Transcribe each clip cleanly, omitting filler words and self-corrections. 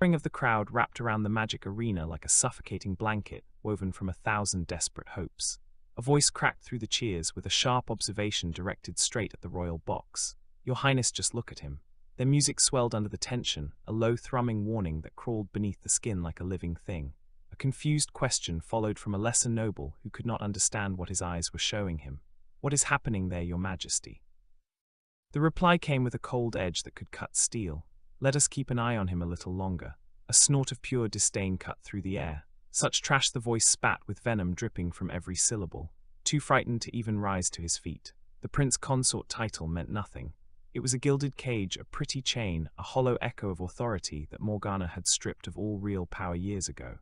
suffering of the crowd wrapped around the magic arena like a suffocating blanket woven from 1,000 desperate hopes. A voice cracked through the cheers with a sharp observation directed straight at the royal box. "Your Highness, just look at him." Their music swelled under the tension, a low thrumming warning that crawled beneath the skin like a living thing. A confused question followed from a lesser noble who could not understand what his eyes were showing him. "What is happening there, Your Majesty?" The reply came with a cold edge that could cut steel. "Let us keep an eye on him a little longer." A snort of pure disdain cut through the air. Such trash, the voice spat with venom dripping from every syllable. Too frightened to even rise to his feet. The prince consort title meant nothing. It was a gilded cage, a pretty chain, a hollow echo of authority that Morgana had stripped of all real power years ago.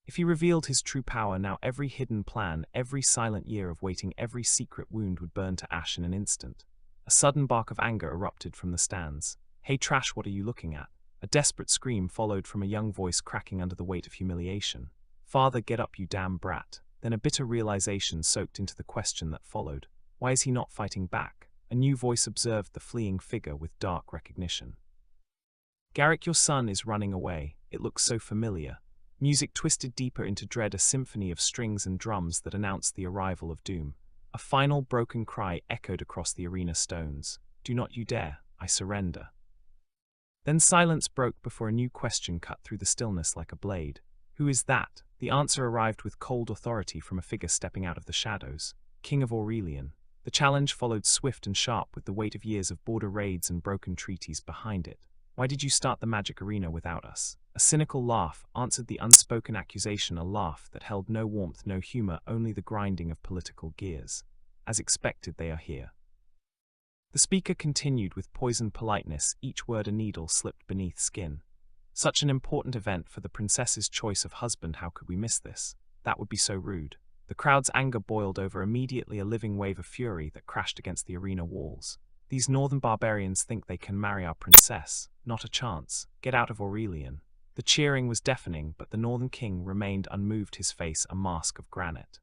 If he revealed his true power, now every hidden plan, every silent year of waiting, every secret wound would burn to ash in an instant. A sudden bark of anger erupted from the stands. "Hey trash, what are you looking at?" A desperate scream followed from a young voice cracking under the weight of humiliation. "Father, get up, you damn brat." Then a bitter realization soaked into the question that followed. Why is he not fighting back? A new voice observed the fleeing figure with dark recognition. "Garrick, your son is running away. It looks so familiar." Music twisted deeper into dread, a symphony of strings and drums that announced the arrival of doom. A final broken cry echoed across the arena stones. "Do not you dare, I surrender." Then silence broke before a new question cut through the stillness like a blade. "Who is that?" The answer arrived with cold authority from a figure stepping out of the shadows. "King of Aurelian." The challenge followed swift and sharp, with the weight of years of border raids and broken treaties behind it. "Why did you start the magic arena without us?" A cynical laugh answered the unspoken accusation, a laugh that held no warmth, no humor, only the grinding of political gears. "As expected, they are here." The speaker continued with poisoned politeness, each word a needle slipped beneath skin. "Such an important event for the princess's choice of husband, how could we miss this? That would be so rude." The crowd's anger boiled over, immediately a living wave of fury that crashed against the arena walls. "These northern barbarians think they can marry our princess. Not a chance. Get out of Aurelian." The cheering was deafening, but the northern king remained unmoved, his face a mask of granite.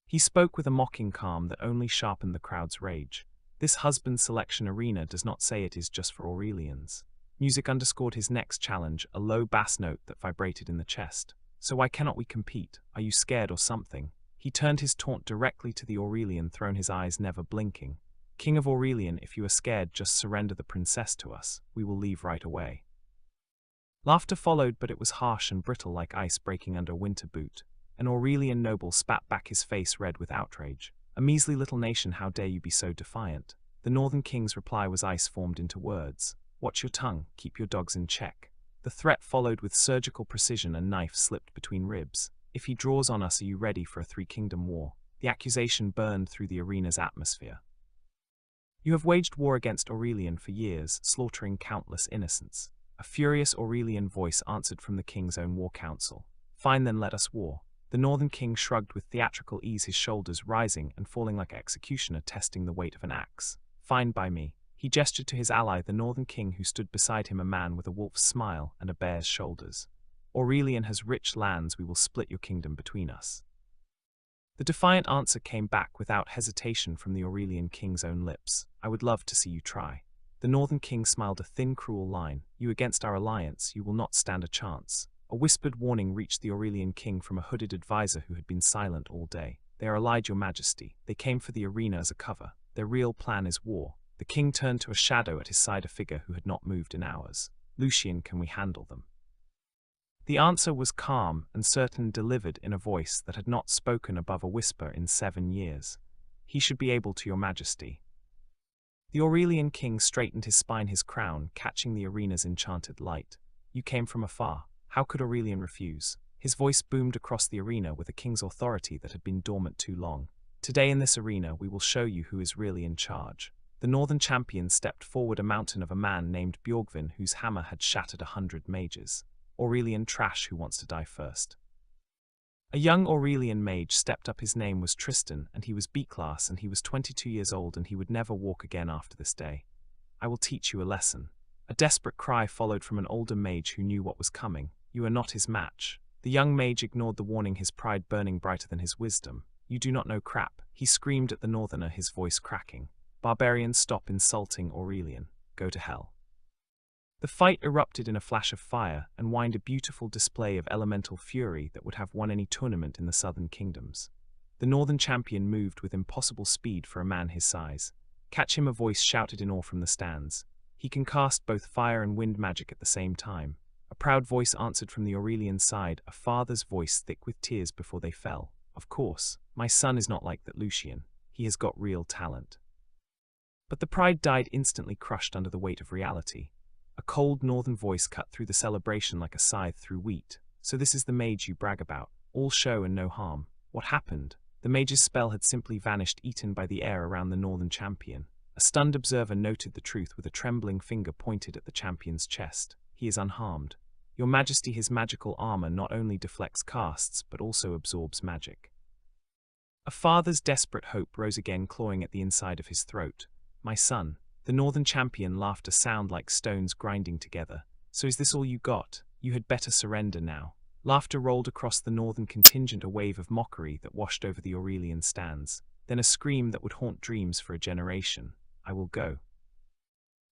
He spoke with a mocking calm that only sharpened the crowd's rage. "This husband selection arena does not say it is just for Aurelians." Music underscored his next challenge, a low bass note that vibrated in the chest. "So why cannot we compete? Are you scared or something?" He turned his taunt directly to the Aurelian throne, his eyes never blinking. "King of Aurelian, if you are scared, just surrender the princess to us. We will leave right away." Laughter followed, but it was harsh and brittle like ice breaking under a winter boot. An Aurelian noble spat back, his face red with outrage. "A measly little nation, how dare you be so defiant?" The northern king's reply was ice formed into words. "Watch your tongue, keep your dogs in check." The threat followed with surgical precision, a knife slipped between ribs. "If he draws on us, are you ready for a three-kingdom war?" The accusation burned through the arena's atmosphere. "You have waged war against Aurelian for years, slaughtering countless innocents." A furious Aurelian voice answered from the king's own war council. "Fine, then let us war." The northern king shrugged with theatrical ease, his shoulders rising and falling like an executioner testing the weight of an axe. "Fine by me." He gestured to his ally, the northern king, who stood beside him, a man with a wolf's smile and a bear's shoulders. "Aurelian has rich lands, we will split your kingdom between us." The defiant answer came back without hesitation from the Aurelian king's own lips. "I would love to see you try." The northern king smiled, a thin, cruel line. "You against our alliance, you will not stand a chance." A whispered warning reached the Aurelian king from a hooded advisor who had been silent all day. "They are allied, your majesty. They came for the arena as a cover. Their real plan is war." The king turned to a shadow at his side, a figure who had not moved in hours. "Lucian, can we handle them?" The answer was calm and certain, delivered in a voice that had not spoken above a whisper in 7 years. "He should be able to, your majesty." The Aurelian king straightened his spine, his crown catching the arena's enchanted light. "You came from afar. How could Aurelian refuse?" His voice boomed across the arena with a king's authority that had been dormant too long. "Today in this arena we will show you who is really in charge." The northern champion stepped forward, a mountain of a man named Bjorgvin, whose hammer had shattered 100 mages. "Aurelian trash, who wants to die first?" A young Aurelian mage stepped up. His name was Tristan, and he was B-class, and he was 22 years old, and he would never walk again after this day. "I will teach you a lesson." A desperate cry followed from an older mage who knew what was coming. "You are not his match." The young mage ignored the warning, his pride burning brighter than his wisdom. "You do not know crap," he screamed at the northerner, his voice cracking. "Barbarians, stop insulting Aurelian. Go to hell." The fight erupted in a flash of fire and whined a beautiful display of elemental fury that would have won any tournament in the southern kingdoms. The northern champion moved with impossible speed for a man his size. "Catch him," a voice shouted in awe from the stands. "He can cast both fire and wind magic at the same time." A proud voice answered from the Aurelian side, a father's voice thick with tears before they fell. "Of course, my son is not like that Lucian. He has got real talent." But the pride died instantly, crushed under the weight of reality. A cold northern voice cut through the celebration like a scythe through wheat. "So this is the mage you brag about. All show and no harm. What happened?" The mage's spell had simply vanished, eaten by the air around the northern champion. A stunned observer noted the truth with a trembling finger pointed at the champion's chest. "He is unharmed. Your Majesty, his magical armor not only deflects casts, but also absorbs magic." A father's desperate hope rose again, clawing at the inside of his throat. "My son." The northern champion laughed, a sound like stones grinding together. "So is this all you got? You had better surrender now." Laughter rolled across the northern contingent, a wave of mockery that washed over the Aurelian stands. Then a scream that would haunt dreams for a generation. "I will go."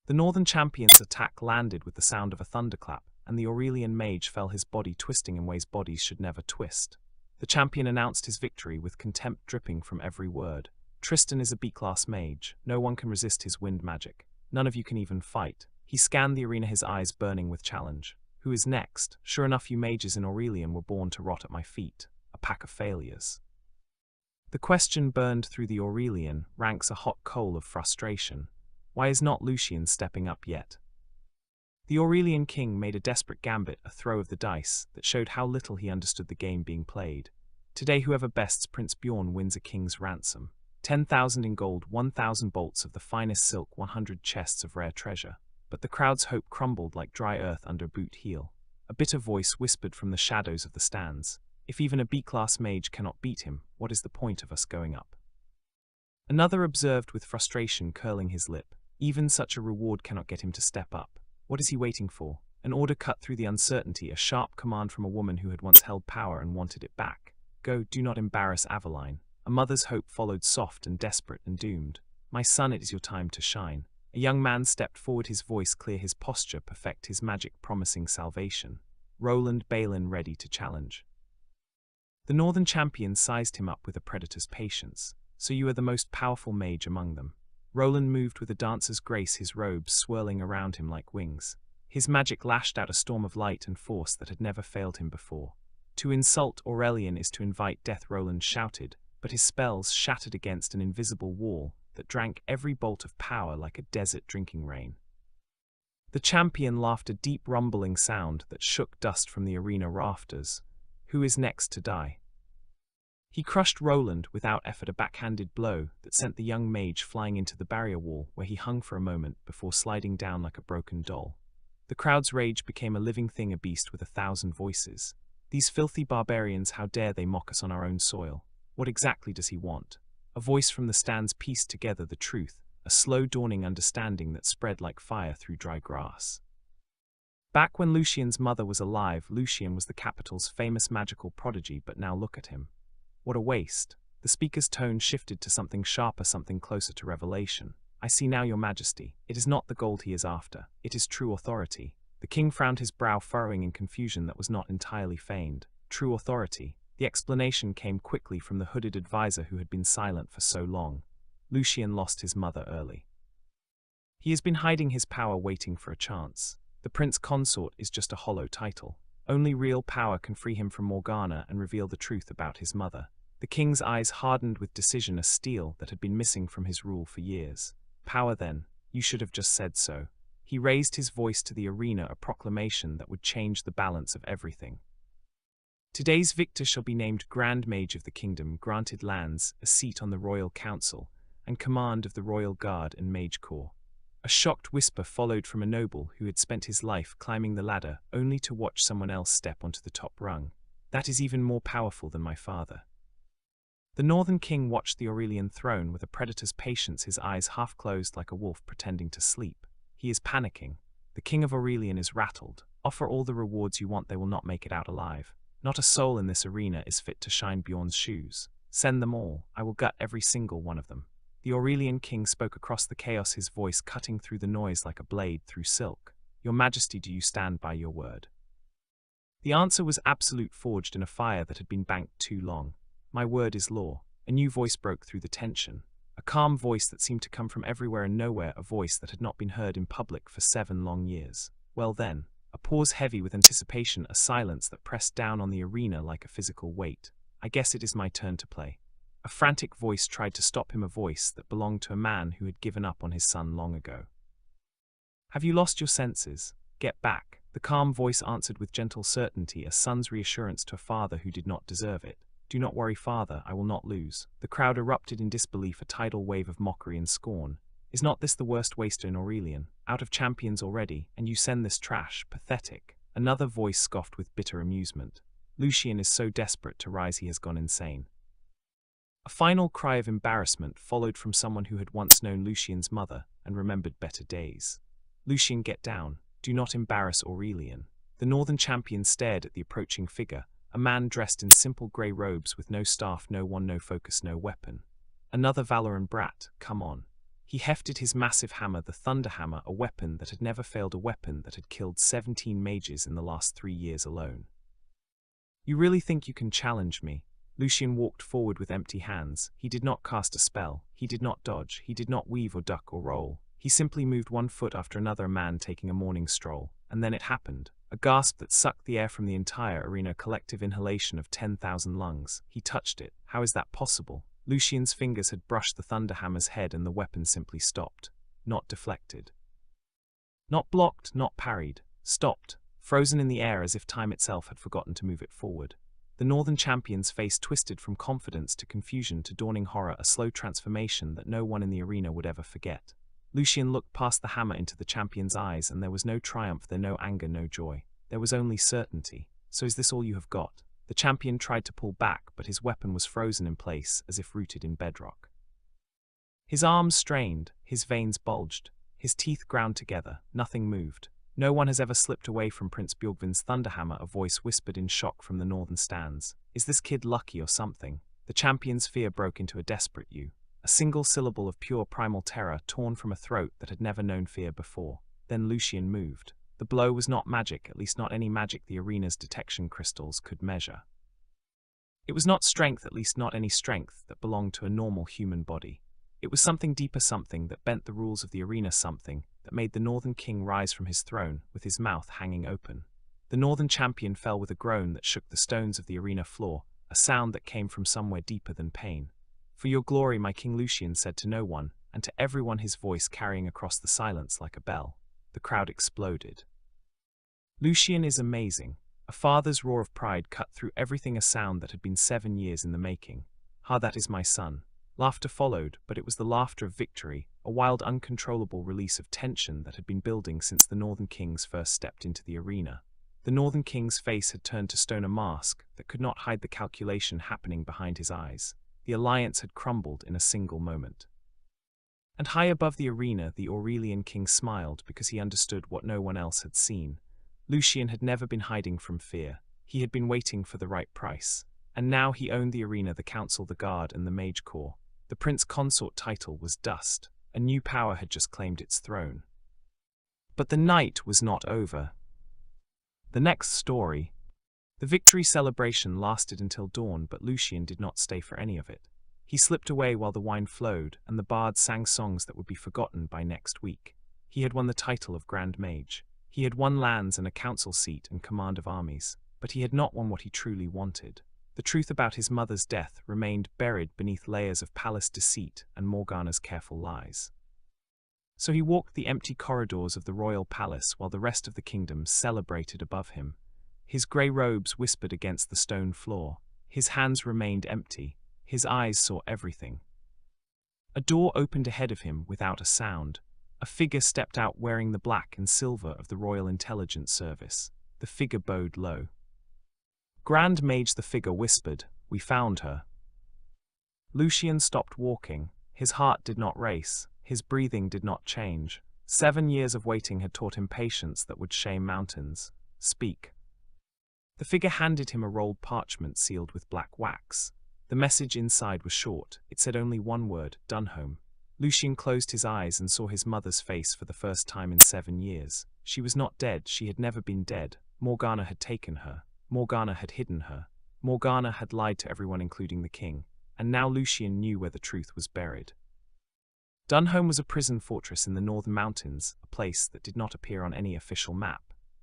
The northern champion's attack landed with the sound of a thunderclap, and the Aurelian mage fell, his body twisting in ways bodies should never twist. The champion announced his victory with contempt dripping from every word. "Tristan is a B-class mage. No one can resist his wind magic. None of you can even fight." He scanned the arena, his eyes burning with challenge. "Who is next? Sure enough, you mages in Aurelian were born to rot at my feet. A pack of failures." The question burned through the Aurelian ranks, a hot coal of frustration. Why is not Lucian stepping up yet? The Aurelian king made a desperate gambit, a throw of the dice, that showed how little he understood the game being played. Today, whoever bests Prince Bjorn wins a king's ransom. 10,000 in gold, 1,000 bolts of the finest silk, 100 chests of rare treasure. But the crowd's hope crumbled like dry earth under a boot heel. A bitter voice whispered from the shadows of the stands. "If even a B-class mage cannot beat him, what is the point of us going up?" Another observed with frustration, curling his lip. "Even such a reward cannot get him to step up. What is he waiting for?" An order cut through the uncertainty, a sharp command from a woman who had once held power and wanted it back. "Go, do not embarrass Aveline." A mother's hope followed, soft and desperate and doomed. "My son, it is your time to shine." A young man stepped forward, his voice clear, his posture perfect, his magic promising salvation. Roland Balin, ready to challenge. The northern champion sized him up with a predator's patience. "So you are the most powerful mage among them." Roland moved with a dancer's grace, his robes swirling around him like wings. His magic lashed out a storm of light and force that had never failed him before. "To insult Aurelian is to invite death," Roland shouted, but his spells shattered against an invisible wall that drank every bolt of power like a desert drinking rain. The champion laughed, a deep rumbling sound that shook dust from the arena rafters. "Who is next to die?" He crushed Roland without effort, a backhanded blow that sent the young mage flying into the barrier wall, where he hung for a moment before sliding down like a broken doll. The crowd's rage became a living thing, a beast with 1,000 voices. "These filthy barbarians, how dare they mock us on our own soil? What exactly does he want?" A voice from the stands pieced together the truth, a slow dawning understanding that spread like fire through dry grass. Back when Lucian's mother was alive, Lucian was the capital's famous magical prodigy, but now look at him. What a waste. The speaker's tone shifted to something sharper, something closer to revelation. "I see now, your Majesty. It is not the gold he is after. It is true authority." The king frowned, his brow furrowing in confusion that was not entirely feigned. True authority. The explanation came quickly from the hooded advisor who had been silent for so long. Lucian lost his mother early. He has been hiding his power, waiting for a chance. The prince consort is just a hollow title. Only real power can free him from Morgana and reveal the truth about his mother. The king's eyes hardened with decision, a steel that had been missing from his rule for years. "Power, then? You should have just said so." He raised his voice to the arena, a proclamation that would change the balance of everything. "Today's victor shall be named Grand Mage of the Kingdom, granted lands, a seat on the Royal Council, and command of the Royal Guard and Mage Corps." A shocked whisper followed from a noble who had spent his life climbing the ladder only to watch someone else step onto the top rung. "That is even more powerful than my father." The northern king watched the Aurelian throne with a predator's patience, his eyes half closed like a wolf pretending to sleep. He is panicking. The king of Aurelian is rattled. "Offer all the rewards you want, they will not make it out alive. Not a soul in this arena is fit to shine Bjorn's shoes. Send them all. I will gut every single one of them." The Aurelian king spoke across the chaos, his voice cutting through the noise like a blade through silk. Your Majesty, do you stand by your word? The answer was absolute, forged in a fire that had been banked too long. My word is law. A new voice broke through the tension. A calm voice that seemed to come from everywhere and nowhere, a voice that had not been heard in public for 7 long years. Well then, a pause heavy with anticipation, a silence that pressed down on the arena like a physical weight. I guess it is my turn to play. A frantic voice tried to stop him, a voice that belonged to a man who had given up on his son long ago. Have you lost your senses? Get back. The calm voice answered with gentle certainty, a son's reassurance to a father who did not deserve it. Do not worry, father, I will not lose. The crowd erupted in disbelief, a tidal wave of mockery and scorn. Is not this the worst waster in Aurelian? Out of champions already, and you send this trash? Pathetic. Another voice scoffed with bitter amusement. Lucian is so desperate to rise he has gone insane. A final cry of embarrassment followed from someone who had once known Lucian's mother and remembered better days. Lucian, get down. Do not embarrass Aurelian. The northern champion stared at the approaching figure, a man dressed in simple grey robes with no staff, no wand, no focus, no weapon. Another Valoran brat, come on. He hefted his massive hammer, the Thunder Hammer, a weapon that had never failed, a weapon that had killed 17 mages in the last 3 years alone. You really think you can challenge me? Lucian walked forward with empty hands. He did not cast a spell, he did not dodge, he did not weave or duck or roll. He simply moved one foot after another, a man taking a morning stroll. And then it happened. A gasp that sucked the air from the entire arena, a collective inhalation of 10,000 lungs. He touched it. How is that possible? Lucian's fingers had brushed the Thunderhammer's head and the weapon simply stopped. Not deflected. Not blocked, not parried. Stopped. Frozen in the air as if time itself had forgotten to move it forward. The northern champion's face twisted from confidence to confusion to dawning horror, a slow transformation that no one in the arena would ever forget. Lucian looked past the hammer into the champion's eyes, and there was no triumph there, no anger, no joy. There was only certainty. So is this all you have got? The champion tried to pull back, but his weapon was frozen in place, as if rooted in bedrock. His arms strained, his veins bulged, his teeth ground together, nothing moved. No one has ever slipped away from Prince Bjorgvin's Thunderhammer, a voice whispered in shock from the northern stands. Is this kid lucky or something? The champion's fear broke into a desperate "you." A single syllable of pure primal terror torn from a throat that had never known fear before. Then Lucian moved. The blow was not magic, at least not any magic the arena's detection crystals could measure. It was not strength, at least not any strength that belonged to a normal human body. It was something deeper, something that bent the rules of the arena, something that made the Northern King rise from his throne with his mouth hanging open. The Northern champion fell with a groan that shook the stones of the arena floor, a sound that came from somewhere deeper than pain. For your glory, my king, Lucian said to no one, and to everyone, his voice carrying across the silence like a bell. The crowd exploded. Lucian is amazing. A father's roar of pride cut through everything, a sound that had been 7 years in the making. Ah, that is my son. Laughter followed, but it was the laughter of victory, a wild, uncontrollable release of tension that had been building since the Northern Kings first stepped into the arena. The Northern King's face had turned to stone, a mask that could not hide the calculation happening behind his eyes. The alliance had crumbled in a single moment. And high above the arena, the Aurelian king smiled because he understood what no one else had seen. Lucian had never been hiding from fear. He had been waiting for the right price. And now he owned the arena, the council, the guard, and the mage corps. The prince consort title was dust. A new power had just claimed its throne. But the night was not over. The next story. The victory celebration lasted until dawn, but Lucian did not stay for any of it. He slipped away while the wine flowed, and the bards sang songs that would be forgotten by next week. He had won the title of Grand Mage. He had won lands and a council seat and command of armies, but he had not won what he truly wanted. The truth about his mother's death remained buried beneath layers of palace deceit and Morgana's careful lies. So he walked the empty corridors of the royal palace while the rest of the kingdom celebrated above him. His grey robes whispered against the stone floor. His hands remained empty. His eyes saw everything. A door opened ahead of him without a sound. A figure stepped out wearing the black and silver of the Royal Intelligence Service. The figure bowed low. Grand Mage, the figure whispered, "We found her." Lucian stopped walking. His heart did not race. His breathing did not change. 7 years of waiting had taught him patience that would shame mountains. Speak. The figure handed him a rolled parchment sealed with black wax. The message inside was short. It said only one word, Dunhome. Lucian closed his eyes and saw his mother's face for the first time in 7 years. She was not dead, she had never been dead. Morgana had taken her. Morgana had hidden her. Morgana had lied to everyone including the king, and now Lucien knew where the truth was buried. Dunholm was a prison fortress in the northern mountains, a place that did not appear on any official map.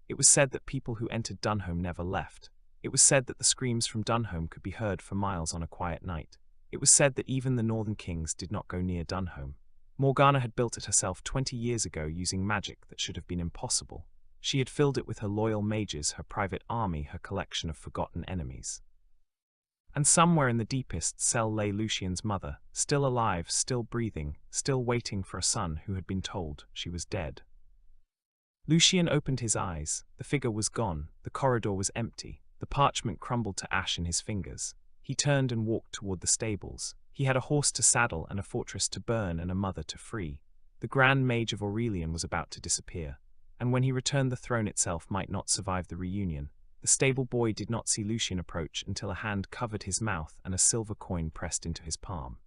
It was said that people who entered Dunholm never left. It was said that the screams from Dunholm could be heard for miles on a quiet night. It was said that even the northern kings did not go near Dunholm. Morgana had built it herself 20 years ago using magic that should have been impossible. She had filled it with her loyal mages, her private army, her collection of forgotten enemies. And somewhere in the deepest cell lay Lucien's mother, still alive, still breathing, still waiting for a son who had been told she was dead. Lucien opened his eyes. The figure was gone, the corridor was empty, the parchment crumbled to ash in his fingers. He turned and walked toward the stables. He had a horse to saddle and a fortress to burn and a mother to free. The Grand Mage of Aurelian was about to disappear, and when he returned the throne itself might not survive the reunion. The stable boy did not see Lucien approach until a hand covered his mouth and a silver coin pressed into his palm.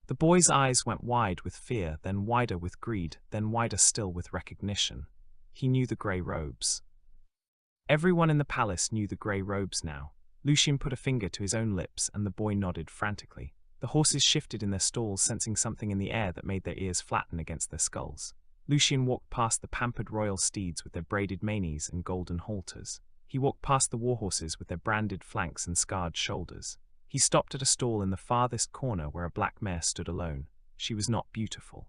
The boy's eyes went wide with fear, then wider with greed, then wider still with recognition. He knew the grey robes. Everyone in the palace knew the grey robes now. Lucien put a finger to his own lips and the boy nodded frantically. The horses shifted in their stalls, sensing something in the air that made their ears flatten against their skulls. Lucien walked past the pampered royal steeds with their braided manes and golden halters. He walked past the warhorses with their branded flanks and scarred shoulders. He stopped at a stall in the farthest corner where a black mare stood alone. She was not beautiful.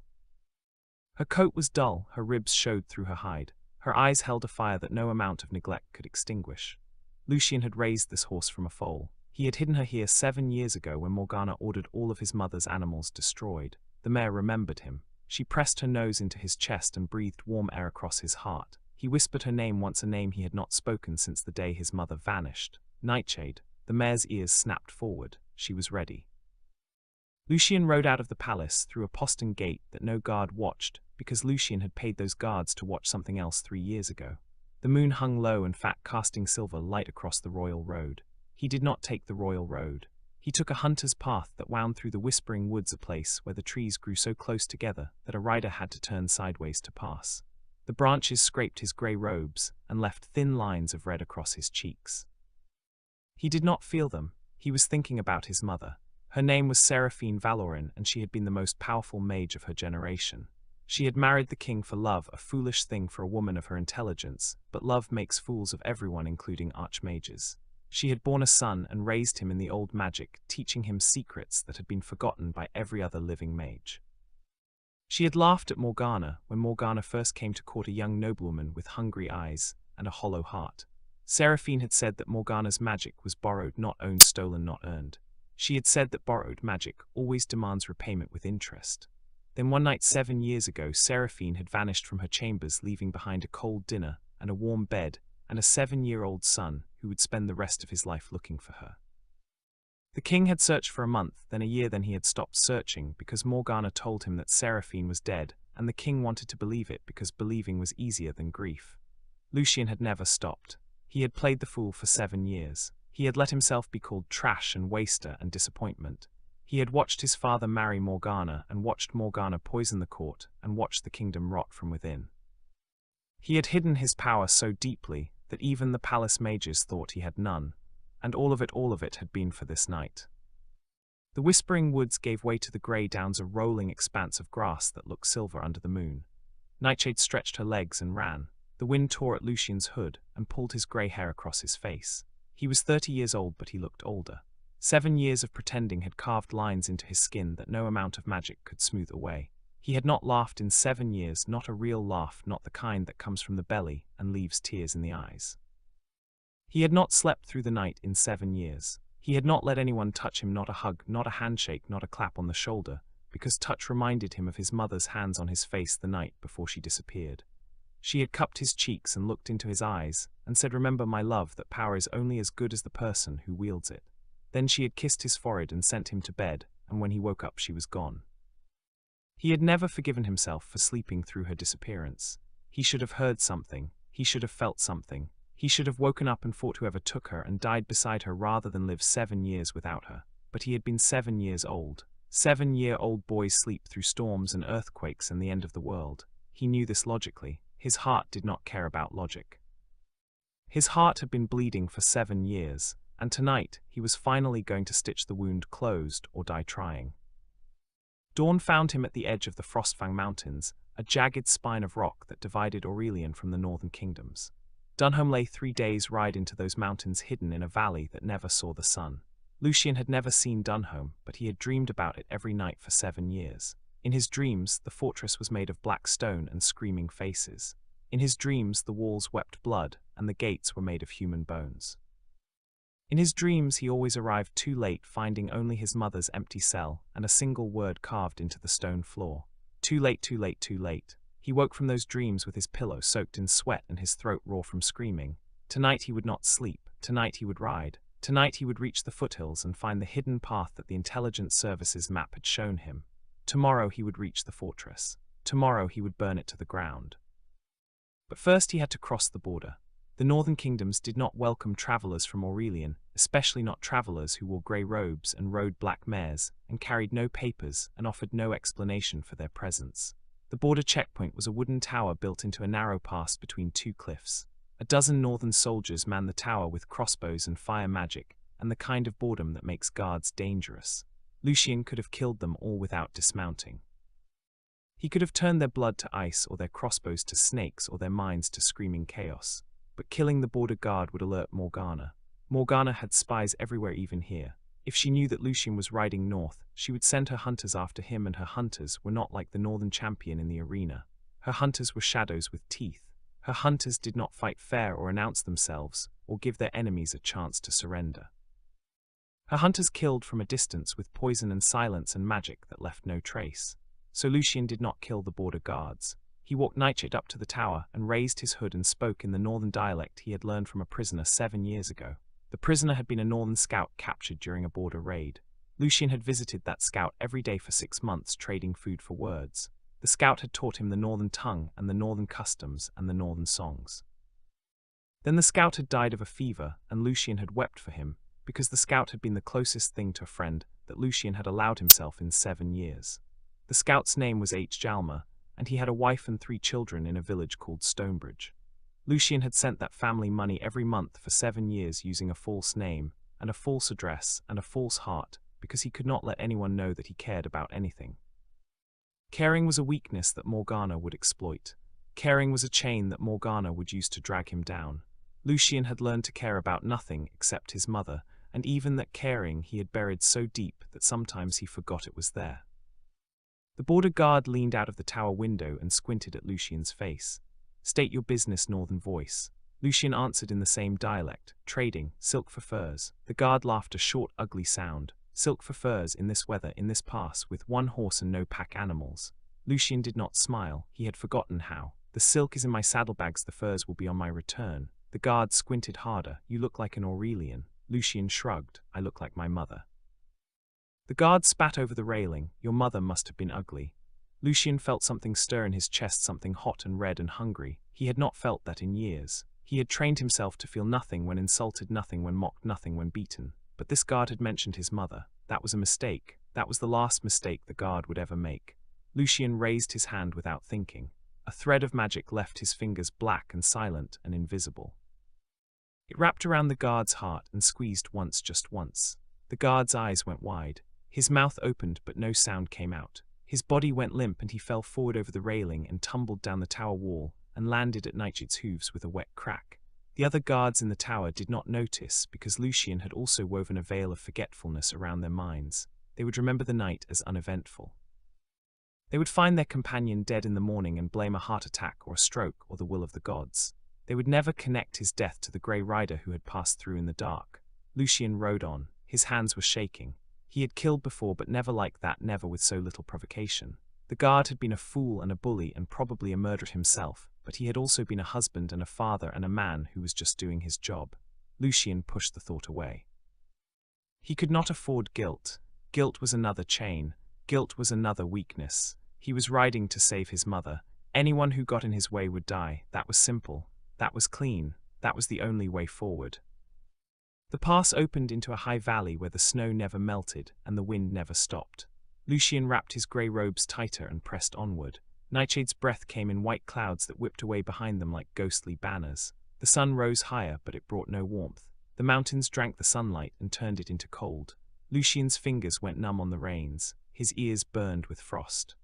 Her coat was dull, her ribs showed through her hide. Her eyes held a fire that no amount of neglect could extinguish. Lucien had raised this horse from a foal. He had hidden her here 7 years ago when Morgana ordered all of his mother's animals destroyed. The mare remembered him. She pressed her nose into his chest and breathed warm air across his heart. He whispered her name once, a name he had not spoken since the day his mother vanished. Nightshade. The mare's ears snapped forward. She was ready. Lucien rode out of the palace through a postern gate that no guard watched, because Lucien had paid those guards to watch something else 3 years ago. The moon hung low and fat, casting silver light across the royal road. He did not take the royal road. He took a hunter's path that wound through the whispering woods, a place where the trees grew so close together that a rider had to turn sideways to pass. The branches scraped his grey robes and left thin lines of red across his cheeks. He did not feel them. He was thinking about his mother. Her name was Seraphine Valorin, and she had been the most powerful mage of her generation. She had married the king for love, a foolish thing for a woman of her intelligence, but love makes fools of everyone, including archmages. She had borne a son and raised him in the old magic, teaching him secrets that had been forgotten by every other living mage. She had laughed at Morgana when Morgana first came to court, a young noblewoman with hungry eyes and a hollow heart. Seraphine had said that Morgana's magic was borrowed, not owned, stolen, not earned. She had said that borrowed magic always demands repayment with interest. Then one night 7 years ago, Seraphine had vanished from her chambers, leaving behind a cold dinner and a warm bed and a 7-year-old son who would spend the rest of his life looking for her. The king had searched for a month, then a year, then he had stopped searching because Morgana told him that Seraphine was dead, and the king wanted to believe it because believing was easier than grief. Lucien had never stopped. He had played the fool for 7 years. He had let himself be called trash and waster and disappointment. He had watched his father marry Morgana and watched Morgana poison the court and watched the kingdom rot from within. He had hidden his power so deeply that even the palace mages thought he had none, and all of it had been for this night. The whispering woods gave way to the grey downs, a rolling expanse of grass that looked silver under the moon. Nightshade stretched her legs and ran. The wind tore at Lucien's hood and pulled his grey hair across his face. He was 30 years old, but he looked older. 7 years of pretending had carved lines into his skin that no amount of magic could smooth away. He had not laughed in 7 years, not a real laugh, not the kind that comes from the belly and leaves tears in the eyes. He had not slept through the night in 7 years. He had not let anyone touch him, not a hug, not a handshake, not a clap on the shoulder, because touch reminded him of his mother's hands on his face the night before she disappeared. She had cupped his cheeks and looked into his eyes and said, "Remember, my love, that power is only as good as the person who wields it." Then she had kissed his forehead and sent him to bed, and when he woke up she was gone. He had never forgiven himself for sleeping through her disappearance. He should have heard something. He should have felt something. He should have woken up and fought whoever took her and died beside her rather than live 7 years without her. But he had been 7 years old. 7-year-old boys sleep through storms and earthquakes and the end of the world. He knew this logically. his heart did not care about logic. His heart had been bleeding for 7 years, and tonight he was finally going to stitch the wound closed or die trying. Dawn found him at the edge of the Frostfang Mountains, a jagged spine of rock that divided Aurelian from the northern kingdoms. Dunham lay 3 days' ride into those mountains hidden in a valley that never saw the sun. Lucian had never seen Dunham, but he had dreamed about it every night for 7 years. In his dreams, the fortress was made of black stone and screaming faces. In his dreams, the walls wept blood, and the gates were made of human bones. In his dreams, he always arrived too late, finding only his mother's empty cell and a single word carved into the stone floor. Too late, too late, too late. He woke from those dreams with his pillow soaked in sweat and his throat raw from screaming. Tonight he would not sleep. Tonight he would ride. Tonight he would reach the foothills and find the hidden path that the Intelligence Service's map had shown him. Tomorrow he would reach the fortress. Tomorrow he would burn it to the ground. But first he had to cross the border. The northern kingdoms did not welcome travelers from Aurelian, especially not travelers who wore grey robes and rode black mares, and carried no papers and offered no explanation for their presence. The border checkpoint was a wooden tower built into a narrow pass between 2 cliffs. A dozen northern soldiers manned the tower with crossbows and fire magic, and the kind of boredom that makes guards dangerous. Lucian could have killed them all without dismounting. He could have turned their blood to ice or their crossbows to snakes or their minds to screaming chaos. But killing the border guard would alert Morgana. Morgana had spies everywhere, even here. If she knew that Lucian was riding north, she would send her hunters after him, and her hunters were not like the northern champion in the arena. Her hunters were shadows with teeth. Her hunters did not fight fair or announce themselves, or give their enemies a chance to surrender. Her hunters killed from a distance with poison and silence and magic that left no trace. So Lucian did not kill the border guards. He walked Nightshade up to the tower and raised his hood and spoke in the northern dialect he had learned from a prisoner 7 years ago. The prisoner had been a northern scout captured during a border raid. Lucian had visited that scout every day for 6 months, trading food for words. The scout had taught him the northern tongue and the northern customs and the northern songs. Then the scout had died of a fever, and Lucian had wept for him, because the scout had been the closest thing to a friend that Lucian had allowed himself in 7 years. The scout's name was H. Jalma, and he had a wife and 3 children in a village called Stonebridge. Lucian had sent that family money every month for 7 years using a false name, and a false address, and a false heart, because he could not let anyone know that he cared about anything. Caring was a weakness that Morgana would exploit. Caring was a chain that Morgana would use to drag him down. Lucian had learned to care about nothing except his mother, and even that caring he had buried so deep that sometimes he forgot it was there. The border guard leaned out of the tower window and squinted at Lucian's face. "State your business, northern voice." Lucian answered in the same dialect, "Trading, silk for furs." The guard laughed a short, ugly sound. "Silk for furs in this weather, in this pass, with 1 horse and no pack animals." Lucian did not smile. He had forgotten how. "The silk is in my saddlebags, the furs will be on my return." The guard squinted harder. "You look like an Aurelian." Lucian shrugged. "I look like my mother." The guard spat over the railing. "Your mother must have been ugly." Lucian felt something stir in his chest, something hot and red and hungry. He had not felt that in years. He had trained himself to feel nothing when insulted, nothing when mocked, nothing when beaten. But this guard had mentioned his mother. That was a mistake. That was the last mistake the guard would ever make. Lucian raised his hand without thinking. A thread of magic left his fingers black and silent and invisible. It wrapped around the guard's heart and squeezed once, just once. The guard's eyes went wide. His mouth opened, but no sound came out. His body went limp and he fell forward over the railing and tumbled down the tower wall and landed at Nightshade's hooves with a wet crack. The other guards in the tower did not notice because Lucian had also woven a veil of forgetfulness around their minds. They would remember the night as uneventful. They would find their companion dead in the morning and blame a heart attack or a stroke or the will of the gods. They would never connect his death to the grey rider who had passed through in the dark. Lucian rode on. His hands were shaking. He had killed before, but never like that, never with so little provocation. The guard had been a fool and a bully and probably a murderer himself, but he had also been a husband and a father and a man who was just doing his job. Lucian pushed the thought away. He could not afford guilt. Guilt was another chain. Guilt was another weakness. He was riding to save his mother. Anyone who got in his way would die. That was simple. That was clean. That was the only way forward. The pass opened into a high valley where the snow never melted and the wind never stopped. Lucian wrapped his grey robes tighter and pressed onward. Nightshade's breath came in white clouds that whipped away behind them like ghostly banners. The sun rose higher, but it brought no warmth. The mountains drank the sunlight and turned it into cold. Lucien's fingers went numb on the reins. His ears burned with frost.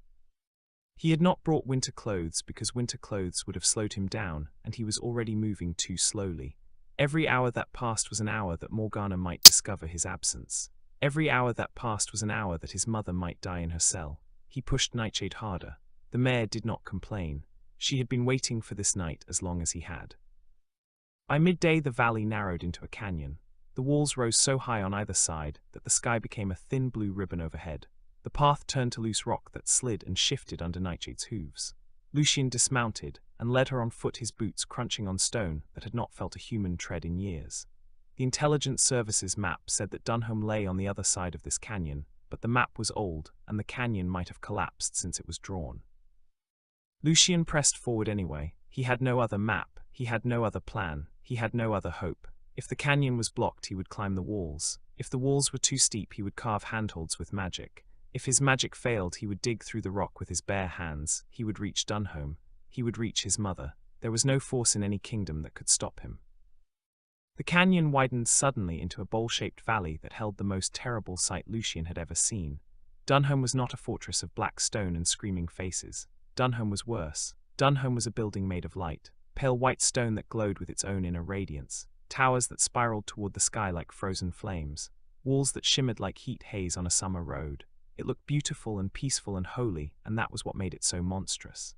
He had not brought winter clothes because winter clothes would have slowed him down, and he was already moving too slowly. Every hour that passed was an hour that Morgana might discover his absence. Every hour that passed was an hour that his mother might die in her cell. He pushed Nightshade harder. The mare did not complain. She had been waiting for this night as long as he had. By midday the valley narrowed into a canyon. The walls rose so high on either side that the sky became a thin blue ribbon overhead. The path turned to loose rock that slid and shifted under Nightshade's hooves. Lucien dismounted and led her on foot, his boots crunching on stone that had not felt a human tread in years. The Intelligence Service's map said that Dunham lay on the other side of this canyon, but the map was old and the canyon might have collapsed since it was drawn. Lucien pressed forward anyway. He had no other map, he had no other plan, he had no other hope. If the canyon was blocked, he would climb the walls. If the walls were too steep, he would carve handholds with magic. If his magic failed, he would dig through the rock with his bare hands. He would reach Dunham. He would reach his mother. There was no force in any kingdom that could stop him. The canyon widened suddenly into a bowl-shaped valley that held the most terrible sight Lucien had ever seen. Dunham was not a fortress of black stone and screaming faces. Dunham was worse. Dunham was a building made of light, pale white stone that glowed with its own inner radiance, towers that spiraled toward the sky like frozen flames, walls that shimmered like heat haze on a summer road. It looked beautiful and peaceful and holy, and that was what made it so monstrous.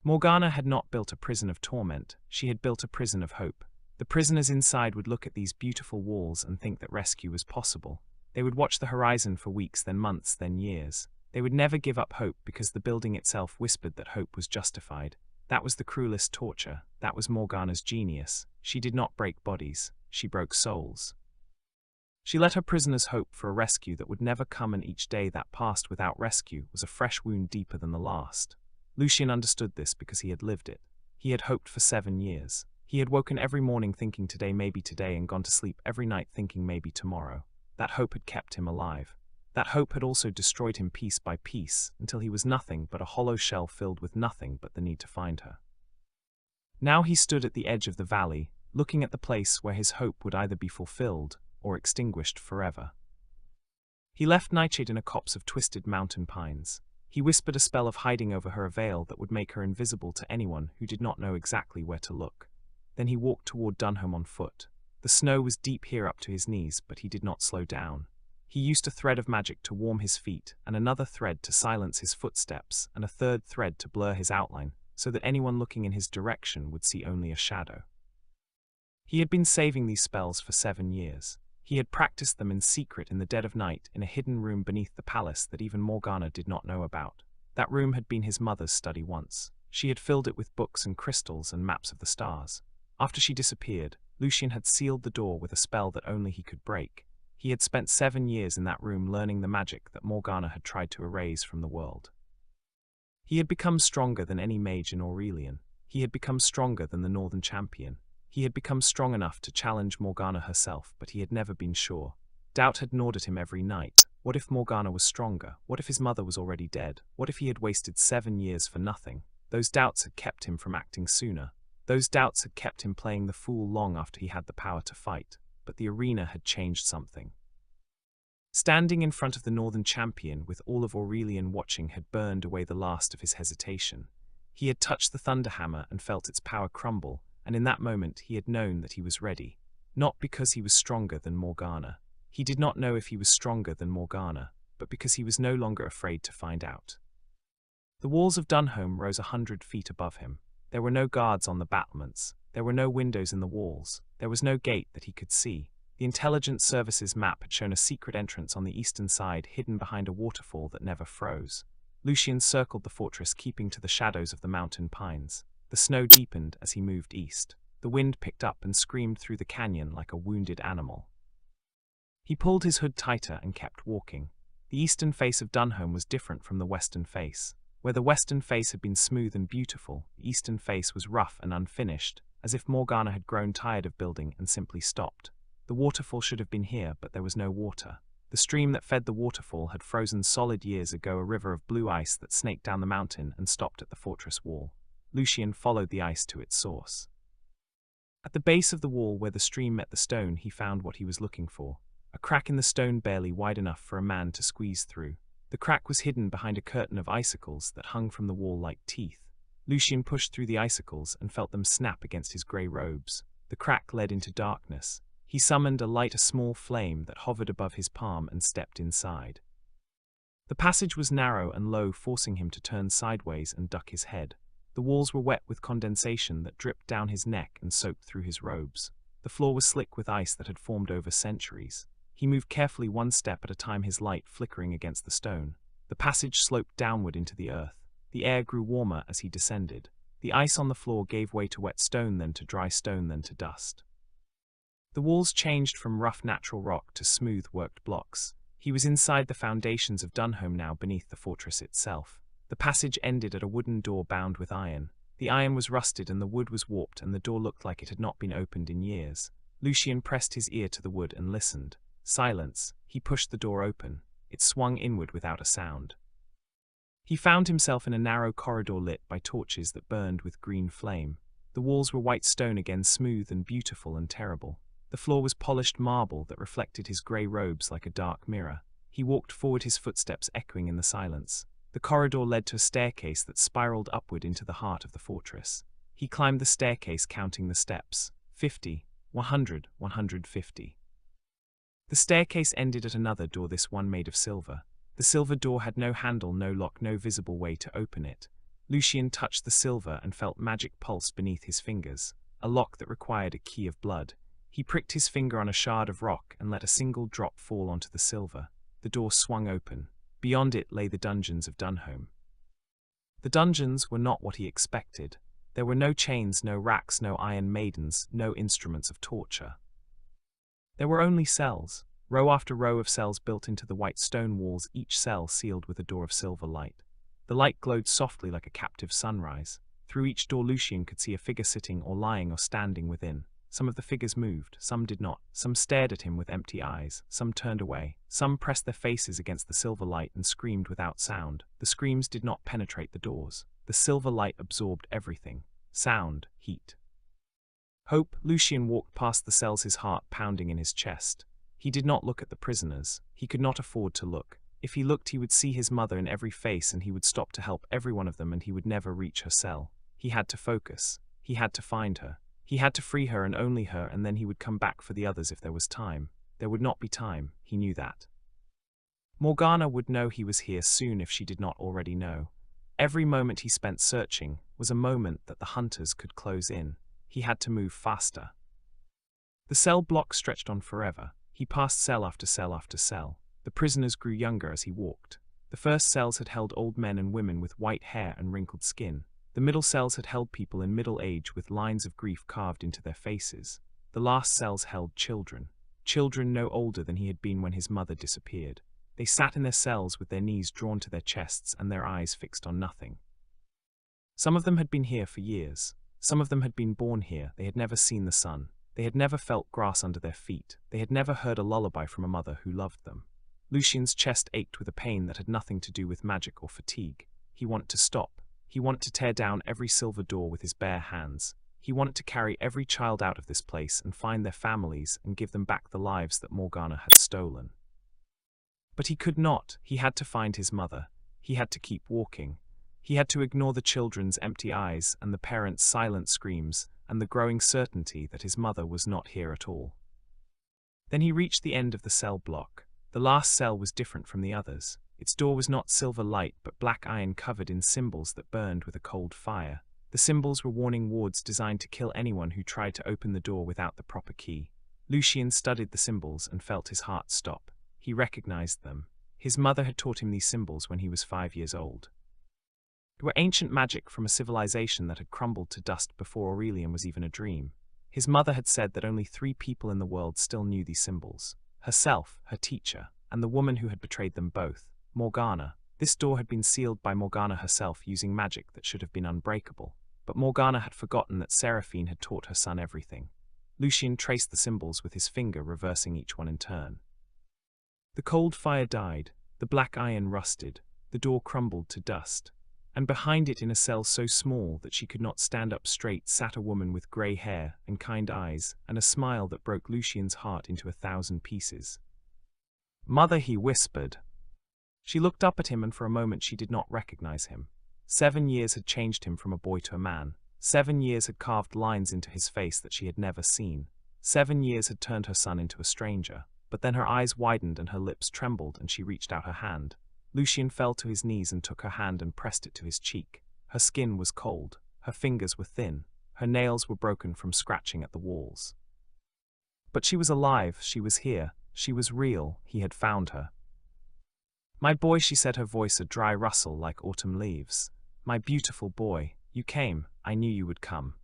Morgana had not built a prison of torment, she had built a prison of hope. The prisoners inside would look at these beautiful walls and think that rescue was possible. They would watch the horizon for weeks, then months, then years. They would never give up hope because the building itself whispered that hope was justified. That was the cruelest torture. That was Morgana's genius. She did not break bodies, she broke souls. She let her prisoners hope for a rescue that would never come, and each day that passed without rescue was a fresh wound deeper than the last. Lucien understood this because he had lived it. He had hoped for 7 years. He had woken every morning thinking today, maybe today, and gone to sleep every night thinking maybe tomorrow. That hope had kept him alive. That hope had also destroyed him piece by piece, until he was nothing but a hollow shell filled with nothing but the need to find her. Now he stood at the edge of the valley, looking at the place where his hope would either be fulfilled or extinguished forever. He left Nightshade in a copse of twisted mountain pines. He whispered a spell of hiding over her, a veil that would make her invisible to anyone who did not know exactly where to look. Then he walked toward Dunham on foot. The snow was deep here up to his knees, but he did not slow down. He used a thread of magic to warm his feet, and another thread to silence his footsteps, and a third thread to blur his outline, so that anyone looking in his direction would see only a shadow. He had been saving these spells for 7 years. He had practiced them in secret in the dead of night in a hidden room beneath the palace that even Morgana did not know about. That room had been his mother's study once. She had filled it with books and crystals and maps of the stars. After she disappeared, Lucien had sealed the door with a spell that only he could break. He had spent 7 years in that room learning the magic that Morgana had tried to erase from the world. He had become stronger than any mage in Aurelian. He had become stronger than the Northern Champion. He had become strong enough to challenge Morgana herself, but he had never been sure. Doubt had gnawed at him every night. What if Morgana was stronger? What if his mother was already dead? What if he had wasted 7 years for nothing? Those doubts had kept him from acting sooner. Those doubts had kept him playing the fool long after he had the power to fight. But the arena had changed something. Standing in front of the Northern Champion with all of Aurelian watching had burned away the last of his hesitation. He had touched the Thunderhammer and felt its power crumble, and in that moment he had known that he was ready. Not because he was stronger than Morgana. He did not know if he was stronger than Morgana, but because he was no longer afraid to find out. The walls of Dunham rose 100 feet above him. There were no guards on the battlements. There were no windows in the walls. There was no gate that he could see. The Intelligence Service's map had shown a secret entrance on the eastern side hidden behind a waterfall that never froze. Lucien circled the fortress, keeping to the shadows of the mountain pines. The snow deepened as he moved east. The wind picked up and screamed through the canyon like a wounded animal. He pulled his hood tighter and kept walking. The eastern face of Dunham was different from the western face. Where the western face had been smooth and beautiful, the eastern face was rough and unfinished, as if Morgana had grown tired of building and simply stopped. The waterfall should have been here, but there was no water. The stream that fed the waterfall had frozen solid years ago, a river of blue ice that snaked down the mountain and stopped at the fortress wall. Lucien followed the ice to its source. At the base of the wall where the stream met the stone, he found what he was looking for. A crack in the stone barely wide enough for a man to squeeze through. The crack was hidden behind a curtain of icicles that hung from the wall like teeth. Lucien pushed through the icicles and felt them snap against his grey robes. The crack led into darkness. He summoned a small flame that hovered above his palm and stepped inside. The passage was narrow and low, forcing him to turn sideways and duck his head. The walls were wet with condensation that dripped down his neck and soaked through his robes. The floor was slick with ice that had formed over centuries. He moved carefully, one step at a time, his light flickering against the stone. The passage sloped downward into the earth. The air grew warmer as he descended. The ice on the floor gave way to wet stone, then to dry stone, then to dust. The walls changed from rough natural rock to smooth worked blocks. He was inside the foundations of Dunholm now, beneath the fortress itself. The passage ended at a wooden door bound with iron. The iron was rusted and the wood was warped, and the door looked like it had not been opened in years. Lucien pressed his ear to the wood and listened. Silence. He pushed the door open. It swung inward without a sound. He found himself in a narrow corridor lit by torches that burned with green flame. The walls were white stone again, smooth and beautiful and terrible. The floor was polished marble that reflected his grey robes like a dark mirror. He walked forward, his footsteps echoing in the silence. The corridor led to a staircase that spiraled upward into the heart of the fortress. He climbed the staircase, counting the steps. 50, 100, 150. The staircase ended at another door, this one made of silver. The silver door had no handle, no lock, no visible way to open it. Lucien touched the silver and felt magic pulse beneath his fingers, a lock that required a key of blood. He pricked his finger on a shard of rock and let a single drop fall onto the silver. The door swung open. Beyond it lay the dungeons of Dunholm. The dungeons were not what he expected. There were no chains, no racks, no iron maidens, no instruments of torture. There were only cells, row after row of cells built into the white stone walls, each cell sealed with a door of silver light. The light glowed softly like a captive sunrise. Through each door Lucien could see a figure sitting or lying or standing within. Some of the figures moved, some did not. Some stared at him with empty eyes, some turned away. Some pressed their faces against the silver light and screamed without sound. The screams did not penetrate the doors. The silver light absorbed everything. Sound, heat. Hope. Lucien walked past the cells, his heart pounding in his chest. He did not look at the prisoners. He could not afford to look. If he looked, he would see his mother in every face, and he would stop to help every one of them, and he would never reach her cell. He had to focus. He had to find her. He had to free her and only her, and then he would come back for the others if there was time. There would not be time, he knew that. Morgana would know he was here soon if she did not already know. Every moment he spent searching was a moment that the hunters could close in. He had to move faster. The cell block stretched on forever. He passed cell after cell after cell. The prisoners grew younger as he walked. The first cells had held old men and women with white hair and wrinkled skin. The middle cells had held people in middle age with lines of grief carved into their faces. The last cells held children. Children no older than he had been when his mother disappeared. They sat in their cells with their knees drawn to their chests and their eyes fixed on nothing. Some of them had been here for years. Some of them had been born here. They had never seen the sun. They had never felt grass under their feet. They had never heard a lullaby from a mother who loved them. Lucien's chest ached with a pain that had nothing to do with magic or fatigue. He wanted to stop. He wanted to tear down every silver door with his bare hands. He wanted to carry every child out of this place and find their families and give them back the lives that Morgana had stolen. But he could not. He had to find his mother. He had to keep walking. He had to ignore the children's empty eyes and the parents' silent screams and the growing certainty that his mother was not here at all. Then he reached the end of the cell block. The last cell was different from the others. Its door was not silver light but black iron covered in symbols that burned with a cold fire. The symbols were warning words designed to kill anyone who tried to open the door without the proper key. Lucien studied the symbols and felt his heart stop. He recognized them. His mother had taught him these symbols when he was 5 years old. They were ancient magic from a civilization that had crumbled to dust before Aurelian was even a dream. His mother had said that only 3 people in the world still knew these symbols: herself, her teacher, and the woman who had betrayed them both, Morgana. This door had been sealed by Morgana herself using magic that should have been unbreakable. But Morgana had forgotten that Seraphine had taught her son everything. Lucien traced the symbols with his finger, reversing each one in turn. The cold fire died, the black iron rusted, the door crumbled to dust. And behind it, in a cell so small that she could not stand up straight, sat a woman with grey hair and kind eyes and a smile that broke Lucian's heart into 1,000 pieces. "Mother," he whispered. She looked up at him, and for a moment she did not recognize him. 7 years had changed him from a boy to a man. 7 years had carved lines into his face that she had never seen. 7 years had turned her son into a stranger. But then her eyes widened and her lips trembled, and she reached out her hand. Lucian fell to his knees and took her hand and pressed it to his cheek. Her skin was cold, her fingers were thin, her nails were broken from scratching at the walls. But she was alive, she was here, she was real, he had found her. "My boy," she said, her voice a dry rustle like autumn leaves. "My beautiful boy, you came, I knew you would come."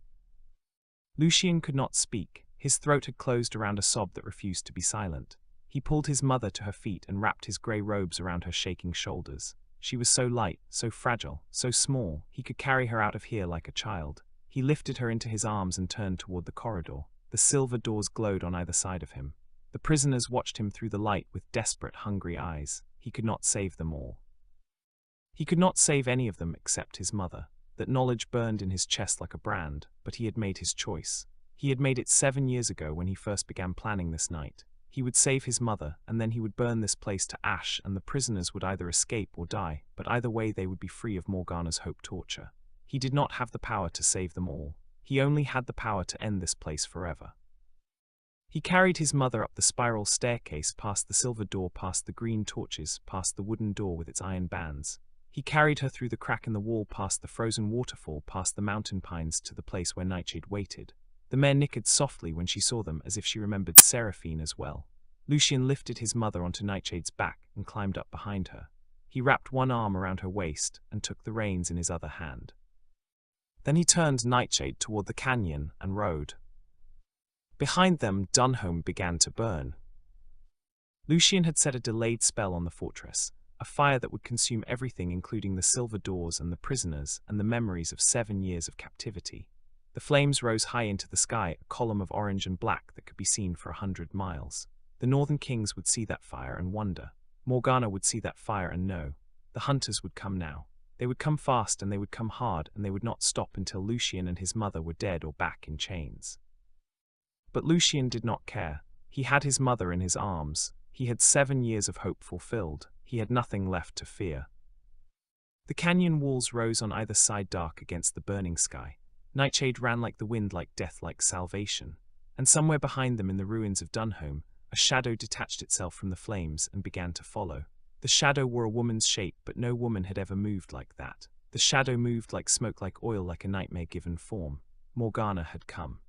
Lucian could not speak. His throat had closed around a sob that refused to be silent. He pulled his mother to her feet and wrapped his grey robes around her shaking shoulders. She was so light, so fragile, so small, he could carry her out of here like a child. He lifted her into his arms and turned toward the corridor. The silver doors glowed on either side of him. The prisoners watched him through the light with desperate, hungry eyes. He could not save them all. He could not save any of them except his mother. That knowledge burned in his chest like a brand, but he had made his choice. He had made it 7 years ago when he first began planning this night. He would save his mother, and then he would burn this place to ash, and the prisoners would either escape or die, but either way they would be free of Morgana's hope torture. He did not have the power to save them all. He only had the power to end this place forever. He carried his mother up the spiral staircase, past the silver door, past the green torches, past the wooden door with its iron bands. He carried her through the crack in the wall, past the frozen waterfall, past the mountain pines, to the place where Nightshade waited. The mare nickered softly when she saw them, as if she remembered Seraphine as well. Lucian lifted his mother onto Nightshade's back and climbed up behind her. He wrapped one arm around her waist and took the reins in his other hand. Then he turned Nightshade toward the canyon and rode. Behind them, Dunholm began to burn. Lucian had set a delayed spell on the fortress, a fire that would consume everything, including the silver doors and the prisoners and the memories of 7 years of captivity. The flames rose high into the sky, a column of orange and black that could be seen for 100 miles. The northern kings would see that fire and wonder. Morgana would see that fire and know. The hunters would come now. They would come fast, and they would come hard, and they would not stop until Lucian and his mother were dead or back in chains. But Lucian did not care. He had his mother in his arms. He had 7 years of hope fulfilled. He had nothing left to fear. The canyon walls rose on either side, dark against the burning sky. Nightshade ran like the wind, like death, like salvation. And somewhere behind them, in the ruins of Dunholm, a shadow detached itself from the flames and began to follow. The shadow wore a woman's shape, but no woman had ever moved like that. The shadow moved like smoke, like oil, like a nightmare given form. Morgana had come.